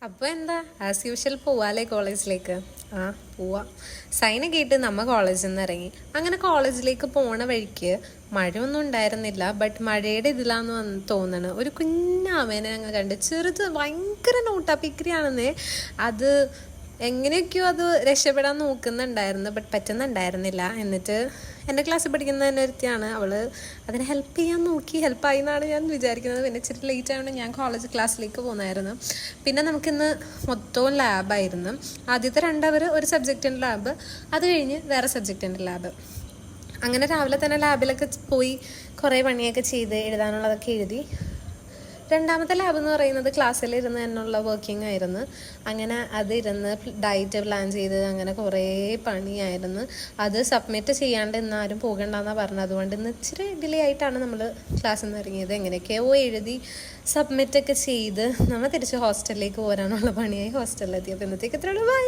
അപ്പോൾ എന്താ as usual പോവാല്ലേ കോളേജിലേക്ക്. പോവാ. സൈന കേട്ട് നമ്മ കോളേജിൽ നിന്ന് ഇറങ്ങി. അങ്ങനെ കോളേജിലേക്ക് പോണ വഴിക്ക് മഴയൊന്നും ഉണ്ടായിരുന്നില്ല. ബട്ട് മഴയുടെ ഇതിലാന്ന് തോന്നണ് ഒരു കുഞ്ഞാമേനെ ഞങ്ങൾ കണ്ട്. ചെറുത് ഭയങ്കര നോട്ടാപ്പിക്രിയാണെന്നേ. അത് എങ്ങനെയൊക്കെയോ അത് രക്ഷപ്പെടാൻ നോക്കുന്നുണ്ടായിരുന്നു, ബട്ട് പറ്റുന്നുണ്ടായിരുന്നില്ല. എന്നിട്ട് എൻ്റെ ക്ലാസ്സിൽ പഠിക്കുന്ന തന്നെ ഒരുത്തിയാണ്, അവള് അതിനെ ഹെൽപ്പ് ചെയ്യാൻ നോക്കി. ഹെൽപ്പായി എന്നാണ് ഞാൻ വിചാരിക്കുന്നത്. പിന്നെ ഇച്ചിരി ലേറ്റ് ആയതുകൊണ്ട് ഞാൻ കോളേജ് ക്ലാസ്സിലേക്ക് പോകുന്നായിരുന്നു. പിന്നെ നമുക്കിന്ന് മൊത്തവും ലാബായിരുന്നു. ആദ്യത്തെ 2 അവർ ഒരു സബ്ജക്റ്റിൻ്റെ ലാബ്, അത് കഴിഞ്ഞ് വേറെ സബ്ജക്റ്റിൻ്റെ ലാബ്. അങ്ങനെ രാവിലെ തന്നെ ലാബിലൊക്കെ പോയി കുറേ പണിയൊക്കെ ചെയ്ത് എഴുതാനുള്ളതൊക്കെ എഴുതി. രണ്ടാമത്തെ ലാബ് എന്ന് പറയുന്നത് ക്ലാസ്സിലിരുന്ന് എന്നുള്ള വർക്കിംഗ് ആയിരുന്നു. അങ്ങനെ അതിരുന്ന് ഡയറ്റ് പ്ലാൻ ചെയ്ത് അങ്ങനെ കുറേ പണിയായിരുന്നു. അത് സബ്മിറ്റ് ചെയ്യാണ്ട് ഇന്ന് ആരും പോകണ്ടെന്നാണ് പറഞ്ഞത്. അതുകൊണ്ട് ഇന്ന് ഇച്ചിരി ഡിലേ ആയിട്ടാണ് നമ്മൾ ക്ലാസ്സിൽ നിന്ന് ഇറങ്ങിയത്. എങ്ങനെയൊക്കെയോ എഴുതി സബ്മിറ്റൊക്കെ ചെയ്ത് നമ്മൾ തിരിച്ച് ഹോസ്റ്റലിലേക്ക് പോരാനുള്ള പണിയായി. ഹോസ്റ്റലിലെത്തി. അപ്പോൾ ഇന്നത്തേക്ക് ഇത്രയുള്ളൂ. ബൈ.